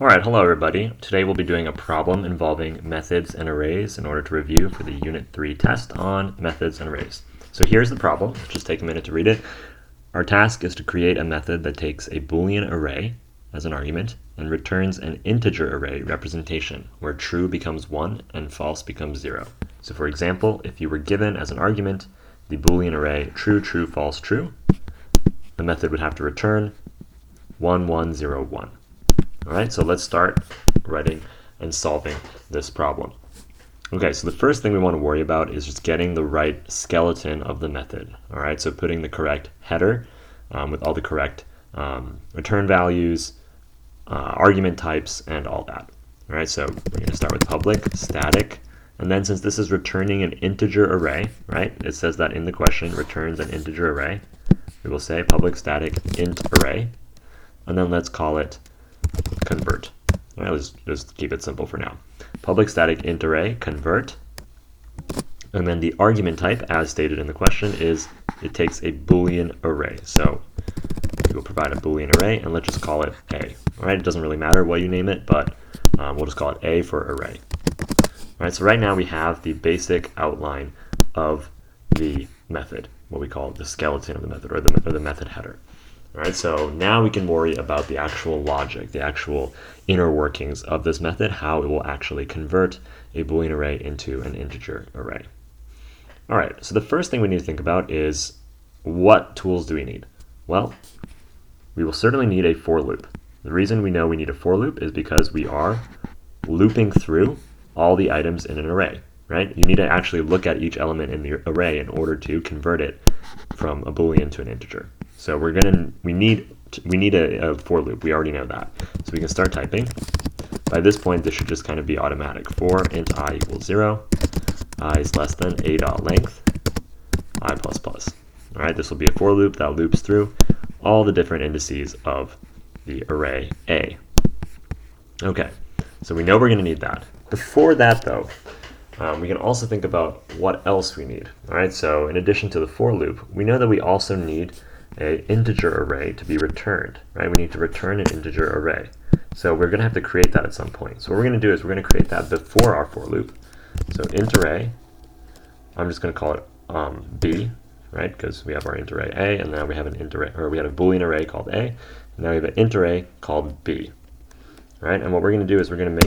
Alright, hello everybody. Today we'll be doing a problem involving methods and arrays in order to review for the Unit 3 test on methods and arrays. So here's the problem. Just take a minute to read it. Our task is to create a method that takes a Boolean array as an argument and returns an integer array representation where true becomes 1 and false becomes 0. So for example, if you were given as an argument the Boolean array true, true, false, true, the method would have to return 1, 1, 0, 1. Alright, so let's start writing and solving this problem. Okay, so the first thing we want to worry about is just getting the right skeleton of the method. Alright, so putting the correct header with all the correct return values, argument types, and all that. Alright, so we're going to start with public static, and then since this is returning an integer array, right, it says that in the question returns an integer array, we will say public static int array, and then let's call it convert. All right, let's just keep it simple for now. Public static int array convert, and then the argument type, as stated in the question, is it takes a Boolean array. So we will provide a Boolean array, and let's just call it A. All right, it doesn't really matter what you name it, but we'll just call it A for array. All right, so right now we have the basic outline of the method, what we call the skeleton of the method, or the method header. All right, so now we can worry about the actual logic, the actual inner workings of this method, how it will actually convert a Boolean array into an integer array. All right, so the first thing we need to think about is what tools do we need? Well, we will certainly need a for loop. The reason we know we need a for loop is because we are looping through all the items in an array, right? You need to actually look at each element in the array in order to convert it from a Boolean to an integer. So we need a for loop. We already know that. So we can start typing. By this point, this should just kind of be automatic. For int I equals 0, I is less than a dot length, I plus plus. All right, this will be a for loop that loops through all the different indices of the array A. Okay, so we know we're going to need that. Before that, though, we can also think about what else we need. All right, so in addition to the for loop, we know that we also need an integer array to be returned, right? We need to return an integer array. So we're going to have to create that at some point. So what we're going to do is we're going to create that before our for loop. So int array, I'm just going to call it B, right? Because we have our int array A, and now we have an int array, or we had a Boolean array called A, and now we have an int array called B, right? And what we're going to do is we're going to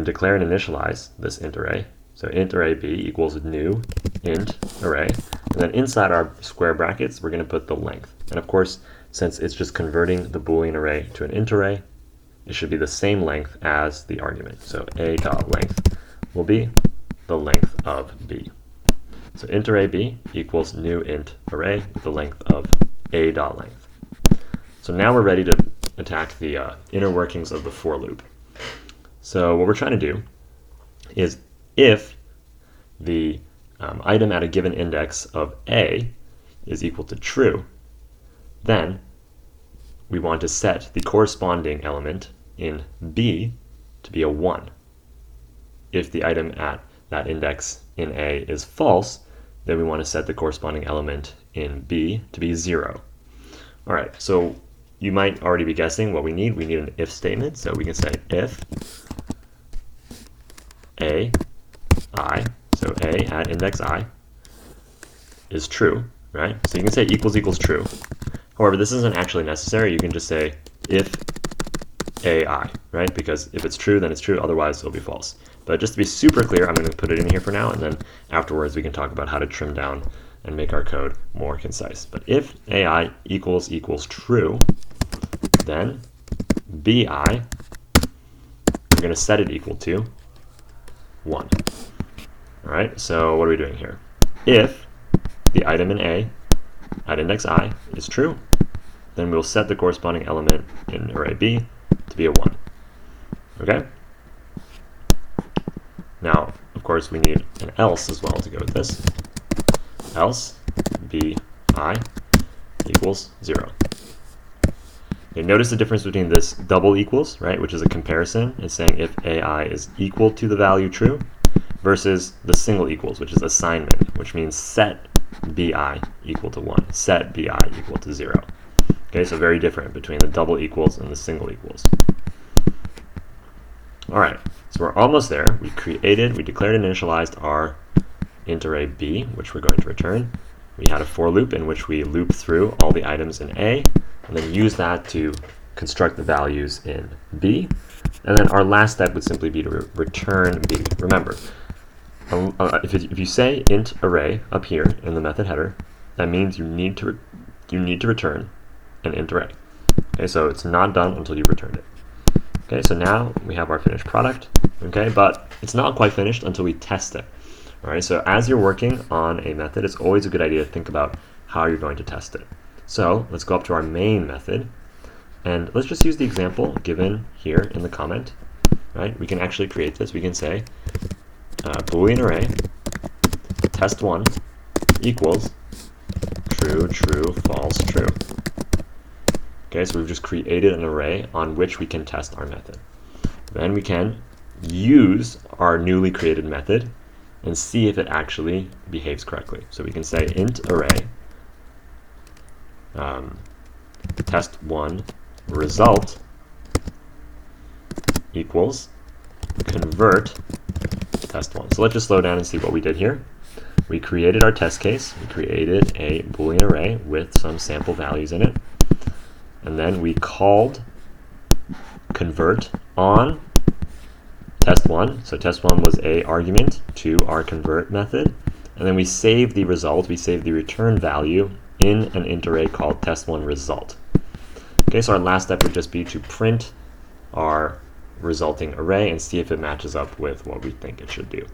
declare and initialize this int array. So int array B equals new int array. And then inside our square brackets, we're going to put the length. And of course, since it's just converting the Boolean array to an int array, it should be the same length as the argument. So a.length will be the length of B. So int array B equals new int array with the length of a.length. So now we're ready to attack the inner workings of the for loop. So what we're trying to do is if the item at a given index of A is equal to true, then we want to set the corresponding element in B to be a 1. If the item at that index in A is false, then we want to set the corresponding element in B to be 0. All right, so you might already be guessing what we need. We need an if statement, so we can say if A, I, so A at index I is true, right? So you can say equals equals true. However, this isn't actually necessary. You can just say if AI, right? Because if it's true, then it's true. Otherwise, it'll be false. But just to be super clear, I'm going to put it in here for now, and then afterwards we can talk about how to trim down and make our code more concise. But if AI equals equals true, then BI, we're going to set it equal to 1. All right, so what are we doing here? If the item in A at index I is true, then we'll set the corresponding element in array B to be a 1. Okay? Now, of course, we need an else as well to go with this. Else BI equals 0. Okay, notice the difference between this double equals, right, which is a comparison. It's saying if AI is equal to the value true, versus the single equals, which is assignment, which means set BI equal to 1, set BI equal to 0. Okay, so very different between the double equals and the single equals. All right, so we're almost there. We declared and initialized our int array B, which we're going to return. We had a for loop in which we loop through all the items in A, and then use that to construct the values in B. And then our last step would simply be to return B. Remember, if you say int array up here in the method header, that means you need to return an int array. Okay, so it's not done until you've returned it. Okay, so now we have our finished product. Okay, but it's not quite finished until we test it. All right, so as you're working on a method, it's always a good idea to think about how you're going to test it. So let's go up to our main method, and let's just use the example given here in the comment. Right, we can actually create this. We can say Boolean array test1 equals true, true, false, true. Okay, so we've just created an array on which we can test our method. Then we can use our newly created method and see if it actually behaves correctly. So we can say int array test1 result equals convert test1. So let's just slow down and see what we did here. We created our test case. We created a Boolean array with some sample values in it. And then we called convert on test1. So test1 was a argument to our convert method. And then we saved the result. We saved the return value in an int array called test1 result. Okay, so our last step would just be to print our resulting array and see if it matches up with what we think it should do.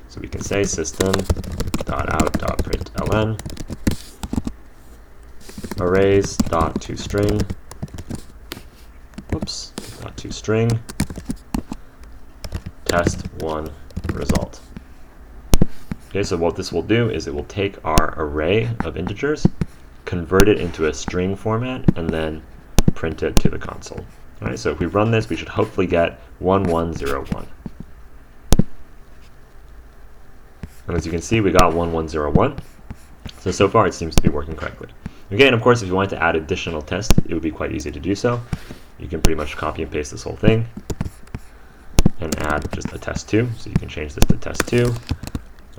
So we can say system.out.println arrays.toString .toString test1 result. Okay, so what this will do is it will take our array of integers, convert it into a string format, and then print it to the console. All right, so if we run this, we should hopefully get 1101. And as you can see, we got 1101. So far it seems to be working correctly. Okay, and of course, if you wanted to add additional tests, it would be quite easy to do so. You can pretty much copy and paste this whole thing and add just a test2. So you can change this to test2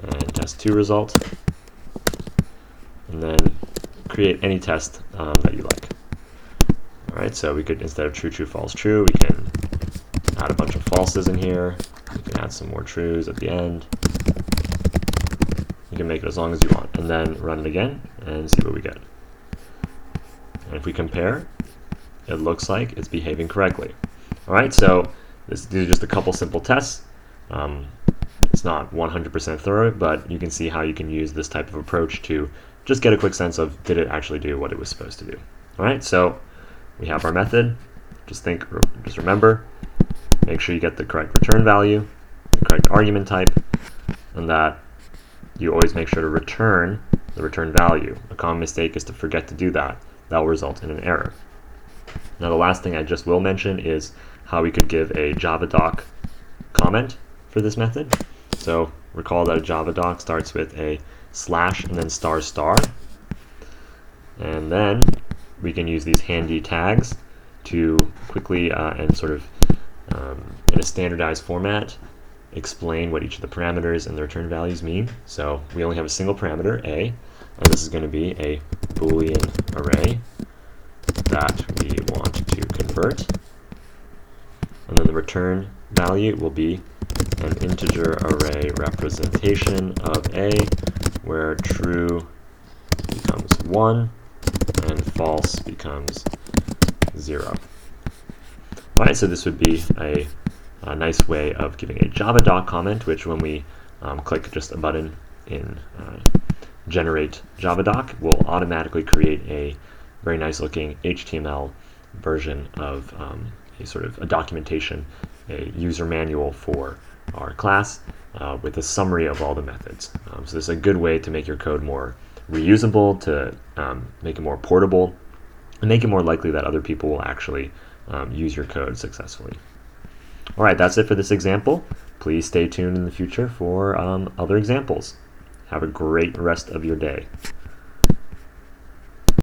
and test2 result, and then create any test that you like. All right, so we could, instead of true, true, false, true, we can add a bunch of falses in here. We can add some more trues at the end. You can make it as long as you want, and then run it again and see what we get. And if we compare, it looks like it's behaving correctly. All right, so these are just a couple simple tests. It's not 100% thorough, but you can see how you can use this type of approach to just get a quick sense of, did it actually do what it was supposed to do? All right, so we have our method. Just remember, make sure you get the correct return value, the correct argument type, and that you always make sure to return the return value. A common mistake is to forget to do that. That will result in an error. Now the last thing I just will mention is how we could give a JavaDoc comment for this method. So recall that a JavaDoc starts with a slash and then star star. And then we can use these handy tags to quickly and sort of in a standardized format explain what each of the parameters and the return values mean. So we only have a single parameter, a, and this is going to be a Boolean array that we want to convert. And then the return value will be an integer array representation of a, where true becomes 1 and false becomes 0. All right, so this would be a nice way of giving a JavaDoc comment, which when we click just a button in Generate JavaDoc, will automatically create a very nice looking HTML version of a sort of a documentation, a user manual for our class with a summary of all the methods. So this is a good way to make your code more reusable, to make it more portable, and make it more likely that other people will actually use your code successfully. All right, that's it for this example. Please stay tuned in the future for other examples. Have a great rest of your day.